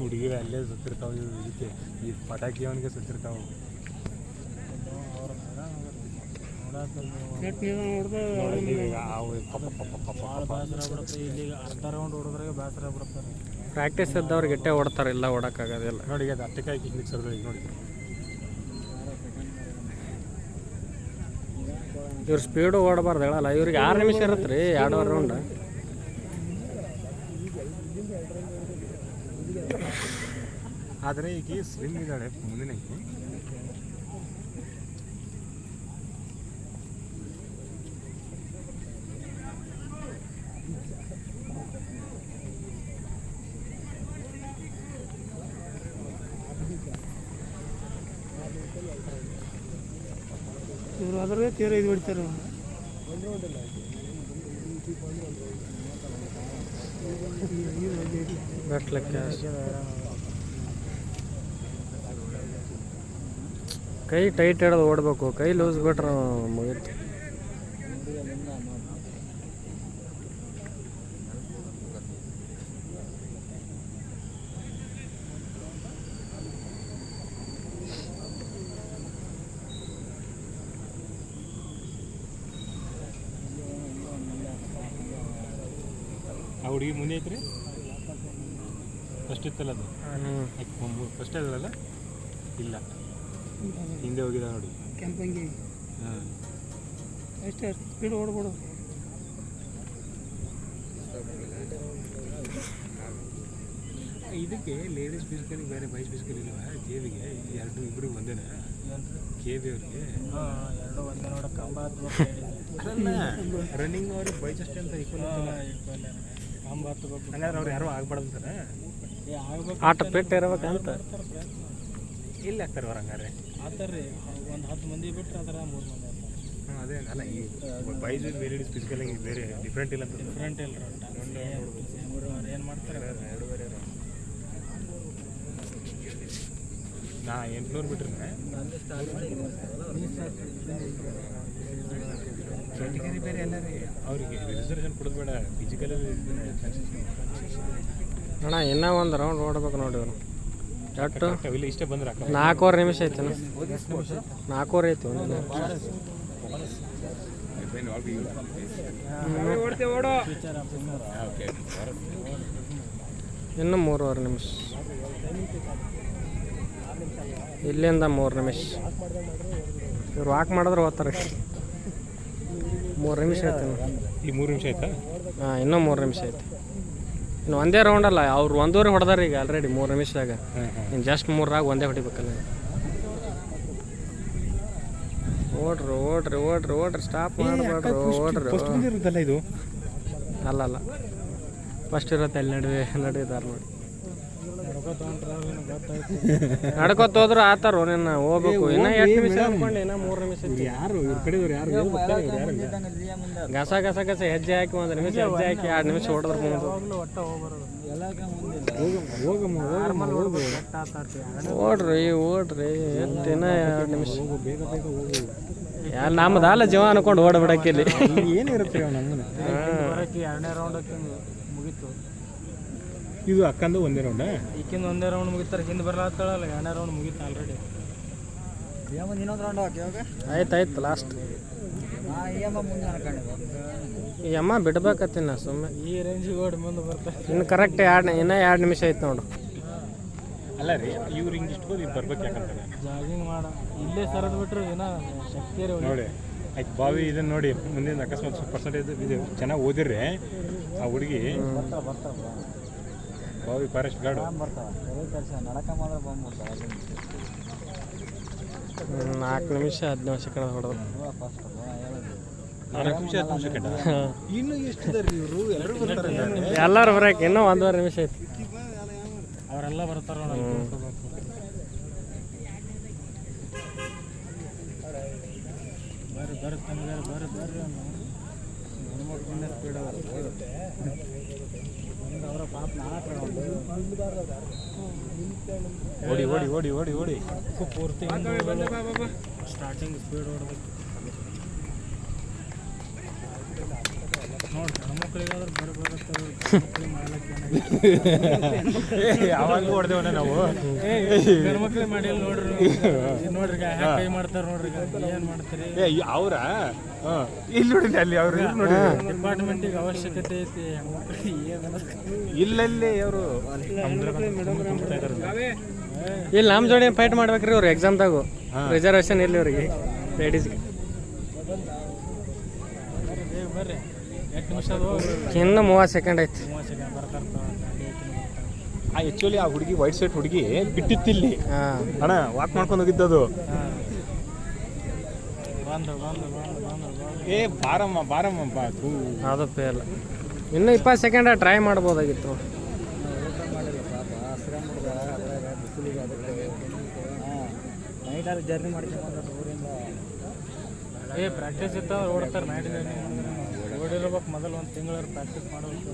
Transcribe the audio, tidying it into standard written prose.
ಹುಡುಗಿರು ಅಲ್ಲೇ ಸುತ್ತಿರ್ತಾವೆ ಇದಕ್ಕೆ ಈ ಪಟಾಕಿ ಅವನಿಗೆ ಸುತ್ತಿರ್ತಾವೆ. ಅರ್ಧ ರೌಂಡ್ ಹೊಡೆದ್ರಾಗ ಬೇಸರ ಬಿಡ್ತಾರೆ. ಪ್ರಾಕ್ಟೀಸ್ ಇದ್ದವ್ರು ಗಿಟ್ಟೆ ಓಡ್ತಾರೆ, ಇಲ್ಲ ಓಡೋಕ್ಕಾಗೋದಿಲ್ಲ. ನೋಡಿ ಅದು ಅಟ್ಟೆಕಾಯಿ ಕಿಂಗ್ ಸರ್ದು ನೋಡಿ. ಇವ್ರು ಸ್ಪೀಡು ಓಡಬಾರ್ದು ಹೇಳಲ್ಲ. ಇವ್ರಿಗೆ 6 ನಿಮಿಷ ಇರುತ್ತೆ ರೀ 2.5 ರೌಂಡ್. ಆದರೆ ಈಗ ಸ್ಲಿಮ್ ಇದ್ದಾಳೆ ಮುಂದಿನ ಇವರು ಅದ್ರಾಗೆ ತೀರ ಇದು ಬಿಡ್ತಾರೆ. ಕೈ ಟೈಟ್ ಹಿಡಿದು ಓಡಬೇಕು. ಕೈ ಲೂಸ್ ಬಿಟ್ರೆ ಮುಗಿತು. ಆ ಹುಡುಗಿ ಮುಂದೆ ಐತ್ರಿ. ಫಸ್ಟ್ ಇತ್ತಲ್ಲ ಅದು, ಫಸ್ಟ್ ಅದಲ್ಲ, ಇಲ್ಲ ಹಿಂದೆ ಹೋಗಿದ ನೋಡಿ. ಕೆಂಪಂಗಿ ಹಾಂ ಅಷ್ಟೇ ಸ್ಪೀಡ್ ಓಡ್ಬಿಡು. ಇದಕ್ಕೆ ಲೇಡೀಸ್ ಫಿಸಿಕಲಿಗೆ ಬೇರೆ ಬಾಯ್ಸ್ ಫಿಸಿಕಲ್ ಇಲ್ವಾ? ಕೇವಿಗೆ ಎರಡು ಇಬ್ಬರಿಗೆ ಒಂದೇನಾ? ಕೇವಿ ಅವ್ರಿಗೆ ಎರಡು ಒಂದೇ ನೋಡ. ಕಂಬ ರನ್ನಿಂಗ್ ಅವ್ರಿಗೆ ಬಾಯ್ಸ್ ಅಷ್ಟೇ ಅಂತ ಈಕ್ವಲ್ ಕಂಬ ಹತ್ತಬೇಕು. ಹಂಗಾದ್ರೆ ಅವ್ರು ಯಾರೂ ಆಗ್ಬಾರ್ದು ಅಂತಾರೆ. ಆಟ ಪೆಟ್ಟು ಇರ್ಬೇಕಂತ ಎಲ್ಲಿ ಆಗ್ತಾರೆ ಅವ್ರು? ಹಂಗಾರೆ ಆತಾರೆ ಒಂದು 10 ಮಂದಿ ಬಿಟ್ಟರೆ ಅದರ 3 ಮಂದಿ ಆಗ್ತಾರೆ. ಅದೇ ಅಲ್ಲ, ಈ ಬಾಯ್ಸ್ ಲೇಡೀಸ್ ಫಿಸಿಕಲಿಗೆ ಬೇರೆ ಡಿಫ್ರೆಂಟ್ ಇಲ್ಲ ಅಂತ. ಡಿಫ್ರೆಂಟ್ ಇಲ್ಲ ಅವ್ರು ಏನು ಮಾಡ್ತಾರೆ. 800 ಬಿಟ್ರೆ ಕ್ಯಾಟಗರಿ ಬೇರೆ ಎಲ್ಲ ರೀ. ಅವರಿಗೆ ರಿಸರ್ವೇಷನ್ ಕೊಡೋದು ಬೇಡ, ಫಿಸಿಕಲಲ್ಲಿ ಅಣ್ಣ. ಇನ್ನೂ ಒಂದು ರೌಂಡ್ ಓಡ್ಬೇಕು ನೋಡಿ ಇವರು. ಎಷ್ಟು ಇಲ್ಲ ಇಷ್ಟೇ ಬಂದ್ರೆ 4.25 ನಿಮಿಷ ಐತೆ. 4.25 ಐತಿ. ಇನ್ನು 3.5 ನಿಮಿಷ. ಇಲ್ಲಿಂದ 3 ನಿಮಿಷ. ಇವ್ರು ವಾಕ್ ಮಾಡಿದ್ರೆ ಹೋಗ್ತಾರೆ. 3 ನಿಮಿಷ ಐತೆ. ಈ 3 ನಿಮಿಷ ಆಯ್ತಾ? ಹಾಂ, ಇನ್ನೂ 3 ನಿಮಿಷ ಐತೆ. ಇನ್ನು ಒಂದೇ ರೌಂಡ್ ಅಲ್ಲ, ಅವ್ರು 1.5 ಹೊಡೆದಾರ ಈಗ ಆಲ್ರೆಡಿ 3 ನಿಮಿಷದಾಗ. ಇನ್ನು ಜಸ್ಟ್ 3ರಾಗ ಒಂದೇ ಹೊಡಿಬೇಕಲ್ಲ. ಓಡ್ರಿ ಓಡ್ರಿ ಓಡ್ರಿ ಓಡ್ರಿ, ಸ್ಟಾಪ್ ಮಾಡಬೇಡ್ರಿ, ಓಡ್ರಿ. ಇದು ಅಲ್ಲಲ್ಲ, ಫಸ್ಟ್ ಇರುತ್ತೆ ಅಲ್ಲಿ ನಡೆದಿದ್ದಾರೆ ನೋಡಿ. ನಡ್ಕೊತ ಹೋದ್ರು ಆತಾರ. ನಿನ್ನ ಹೋಗ್ಬೇಕು. ಇನ್ನ 8 ನಿಮಿಷ ಅನ್ಕೊಂಡು ಇನ್ನ 3 ನಿಮಿಷ. ಯಾರು ಇವ್ರ ಕಡೆ ಯಾರು ಗಸ ಗಸ ಗಸ ಹೆಜ್ಜೆ ಹಾಕಿ 1 ನಿಮಿಷ ಹೆಜ್ಜೆ ಹಾಕಿ 2 ನಿಮಿಷ ಹೊಡೆದ್ರೆ ಓಡ್ರಿ ಓಡ್ರಿ. ಎಷ್ಟು ಇನ್ನ 2 ನಿಮಿಷ. ನಮ್ಮದಲ್ಲ ಜೀವ ಅನ್ಕೊಂಡು ಓಡಬಿಡಕ್ಕಿಲ್ಲಿ ಏನಿರುತ್ತೆ. ಎರಡನೇ ರೌಂಡ್ ಮುಗೀತು. ಇದು ಅಕ್ಕಂದು ಒಂದೇ ರೌಂಡ. ಈಕಿಂದ ಒಂದೇ ರೌಂಡ್ ಮುಗಿತಾರೆ. ಹಿಂದೆ ಬರಲಾಗ್ತಾಳಲ್ಲ, 2ನೇ ರೌಂಡ್ ಮುಗೀತು ಆಲ್ರೆಡಿ. ಇನ್ನೊಂದು ರೌಂಡ್ ಹಾಕಿ ಆಯ್ತು ಲಾಸ್ಟ್. ಈ ಅಮ್ಮ ಬಿಡ್ಬೇಕತ್ತೀನಿ ನಾ ಸುಮ್ಮನೆ. ಈ ರೇಂಜಿಗೆ ಓಡಿ ಮುಂದೆ ಬರ್ತಾರೆ. ಇನ್ನು ಕರೆಕ್ಟ್ ಇನ್ನ 2 ನಿಮಿಷ ಐತೆ ನೋಡು. ಅಲ್ಲ ರೀ, ಇವ್ರು ಹಿಂಗಿಷ್ಟು ಹೋಗಿ ಬರ್ಬೇಕು. ಯಾಕಂತಾರೆ ಜಾಗಿಂಗ್ ಮಾಡ ಇಲ್ಲೇ ಸರದ್ ಬಿಟ್ರು ಏನೋ ಶಕ್ತಿ ನೋಡಿ. ಆಯ್ತು ಬಾವಿ ಇದನ್ನು ನೋಡಿ. ಮುಂದಿನ ಅಕಸ್ಮಾತ್ ಪರ್ಸೆಂಟೇಜ್ ಇದು ಚೆನ್ನಾಗಿ ಓದಿರ್ರಿ ಆ ಹುಡುಗಿ ಬಾವಿ ಫಾರೆಸ್ಟ್ ಗಾರ್ಡ್ 4 ನಿಮಿಷ 15 ಸೆಕೆಂಡ್ ಹೊಡೆದ್ರು. 4 ನಿಮಿಷ 15 ಸೆಕೆಂಡ್. ಇನ್ನು ಎಷ್ಟಿದ್ದಾರೆ ಇವರು? ಎಲ್ಲರೂ ಬರೋಕೆ ಇನ್ನೂ 1.5 ನಿಮಿಷ ಐತಿ. ಅವರೆಲ್ಲ ಬರ್ತಾರ. ಬರ್ರಿ ತಂಗಾರ ಬರ್ರಿ ಬರ್ರಿ. ಹೆಣ್ಮಕ್ಳಿಂದ ಸ್ಪೀಡ್ ಅವರ ಪಾಪ ಓಡಿ ಓಡಿ ಓಡಿ ಓಡಿ ಓಡಿ ಪೂರ್ತಿ ಸ್ಟಾರ್ಟಿಂಗ್ ಸ್ಪೀಡ್ ಹೊಡ್ಬೇಕು. ನೋಡಿ ಹೆಣ್ಮಕ್ಳಿಗಾದ್ರೆ ಬರಬರುತ್ತೆ ಮಾಡ್ಲಿಕ್ಕೆ ಯಾವಾಗಲೂ ಹೊಡೆದೇವಣ್ಣ ನಾವು. ಹೆಣ್ಮಕ್ಳಿಗೆ ಮಾಡಿಲ್ಲ ನೋಡ್ರಿ ನೋಡ್ರಿ ಕೈ ಮಾಡ್ತಾರೆ ನೋಡ್ರಿ ಏನು ಮಾಡ್ತೀರಿ ಅವ್ರ ಇಲ್ಲಿ ನೋಡಿಲ್ಲ ಅಲ್ಲಿ ಅವ್ರು ನೋಡಿ ಡಿಪಾರ್ಟ್ಮೆಂಟಿಗೆ ಅವಶ್ಯಕತೆ ಐತಿ ಹೆಣ್ಮಕ್ಳಿಗೆ ಏನು ಇಲ್ಲಲ್ಲಿ ಅವರು ಇಲ್ಲಿ ನಮ್ಮ ಜೋಡಿ ಫೈಟ್ ಮಾಡ್ಬೇಕ್ರಿ ಅವ್ರು ಎಕ್ಸಾಮ್ದಾಗು ರಿಸರ್ವೇಷನ್ ಇಲ್ಲಿ ಅವ್ರಿಗೆ ಲೇಡೀಸ್ಗೆ. ಬರ್ರಿ 8 ನಿಮಿಷ ಅದು ಇನ್ನು 30 ಸೆಕೆಂಡ್ ಐತಿ. 30 ಸೆಕೆಂಡ್ ಬರ್ತಾರೆ ಆ್ಯಕ್ಚುಲಿ ಆ ಹುಡುಗಿ ವೈಟ್ ಶರ್ಟ್ ಹುಡುಗಿ ಬಿಟ್ಟಿತ್ತಿಲ್ಲಿ ಹಾಂ ಅಣ್ಣ ವಾಕ್ ಮಾಡ್ಕೊಂಡು ಹೋಗಿದ್ದದು. ಏ ಬಾರಮ್ಮ ಬಾರಮ್ಮ ಬಾ ತೂ. ಅದು ಫೇಲ್. ಇನ್ನೂ 20 ಸೆಕೆಂಡ್ ಟ್ರೈ ಮಾಡ್ಬೋದಾಗಿತ್ತು. ನೈಟಲ್ಲಿ ಜರ್ನಿ ಮಾಡ್ಕೊಂಡು ಊರಿಂದ ಪ್ರಾಕ್ಟೀಸ್ ಇರ್ತಾವೆ ಓಡ್ತಾರೆ ನೈಟ್ ಜರ್ನಿ ಮಾಡಿದ್ರೆ ಓಡಿರ್ಬೇಕು ಮೊದಲು 1 ತಿಂಗಳ ಪ್ರಾಕ್ಟೀಸ್ ಮಾಡೋದು.